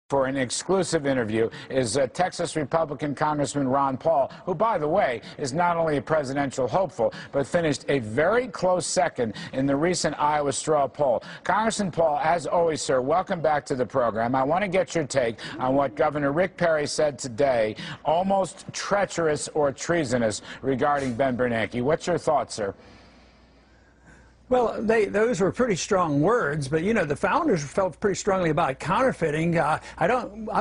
For an exclusive interview is Texas Republican Congressman Ron Paul, who, by the way, is not only a presidential hopeful, but finished a very close second in the recent Iowa straw poll. Congressman Paul, as always, sir, welcome back to the program. I want to get your take on what Governor Rick Perry said today, almost treacherous or treasonous, regarding Ben Bernanke. What's your thoughts, sir? Well, those were pretty strong words, but, you know, the founders felt pretty strongly about counterfeiting. I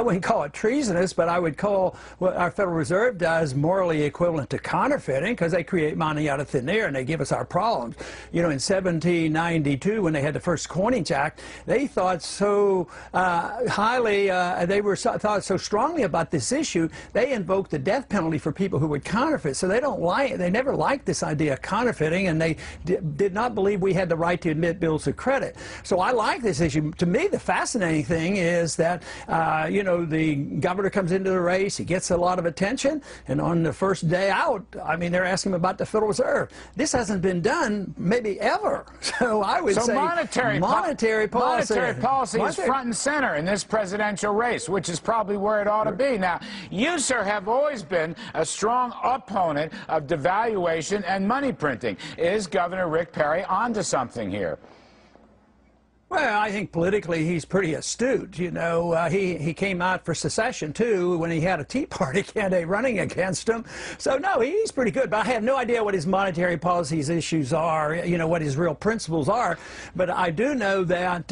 wouldn't call it treasonous, but I would call what our Federal Reserve does morally equivalent to counterfeiting, because they create money out of thin air and they give us our problems. You know, in 1792, when they had the first Coinage Act, they thought so thought so strongly about this issue, they invoked the death penalty for people who would counterfeit. So they never liked this idea of counterfeiting, and they did not believe we had the right to admit bills of credit. So I like this issue. To me, the fascinating thing is that, you know, the governor comes into the race, he gets a lot of attention, and on the first day out, I mean, they're asking him about the Federal Reserve. This hasn't been done maybe ever. So I would say monetary policy is front and center in this presidential race, which is probably where it ought to be. Now, you, sir, have always been a strong opponent of devaluation and money printing. Is Governor Rick Perry onto something here? Well, I think politically he's pretty astute. You know, he came out for secession, too, when he had a Tea Party candidate running against him. So, no, he's pretty good. But I have no idea what his monetary policies issues are, you know, what his real principles are. But I do know that,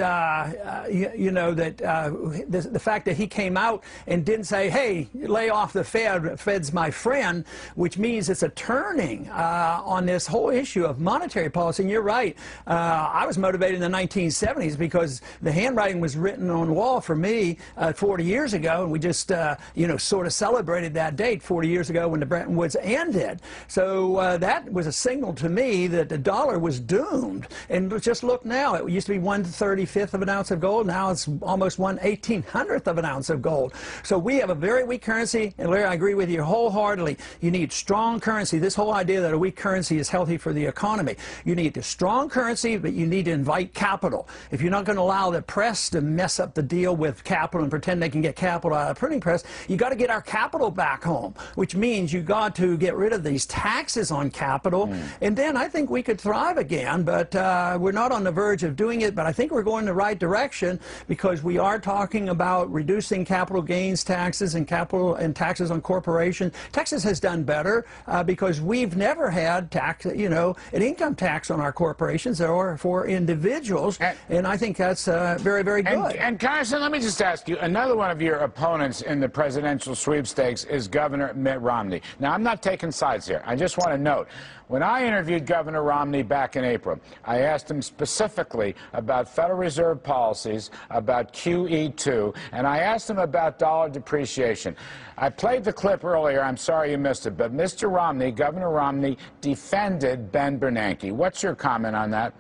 you know, that the fact that he came out and didn't say, hey, lay off the Fed, Fed's my friend, which means it's a turning on this whole issue of monetary policy. And you're right. I was motivated in the 1970s. Because the handwriting was written on the wall for me 40 years ago, and we just, you know, sort of celebrated that date 40 years ago when the Bretton Woods ended. So that was a signal to me that the dollar was doomed. And just look now, it used to be 1/35 of an ounce of gold. Now it's almost 1/1800th of an ounce of gold. So we have a very weak currency, and Larry, I agree with you wholeheartedly. You need strong currency. This whole idea that a weak currency is healthy for the economy. You need a strong currency, but you need to invite capital. If you're not going to allow the press to mess up the deal with capital and pretend they can get capital out of the printing press, you got to get our capital back home, which means you got to get rid of these taxes on capital, and then I think we could thrive again. But we're not on the verge of doing it, but I think we're going in the right direction, because we are talking about reducing capital gains taxes and capital and taxes on corporations. Texas has done better because we've never had tax, you know, an income tax on our corporations or for individuals. And I think that's very, very good. And Congressman, let me just ask you, another one of your opponents in the presidential sweepstakes is Governor Mitt Romney. Now, I'm not taking sides here. I just want to note, when I interviewed Governor Romney back in April, I asked him specifically about Federal Reserve policies, about QE2, and I asked him about dollar depreciation. I played the clip earlier. I'm sorry you missed it. But Mr. Romney, Governor Romney, defended Ben Bernanke. What's your comment on that?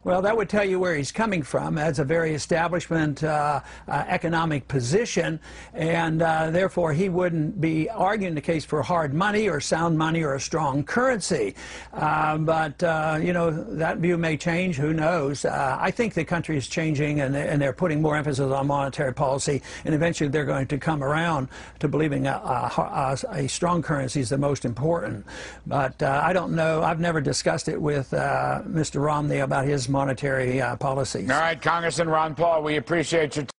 Well, that would tell you where he's coming from, as a very establishment economic position, and therefore he wouldn't be arguing the case for hard money or sound money or a strong currency. But you know, that view may change. Who knows? I think the country is changing, and they're putting more emphasis on monetary policy, and eventually they're going to come around to believing a strong currency is the most important. But I don't know. I've never discussed it with Mr. Romney about his monetary policies. All right, Congressman Ron Paul, we appreciate your time.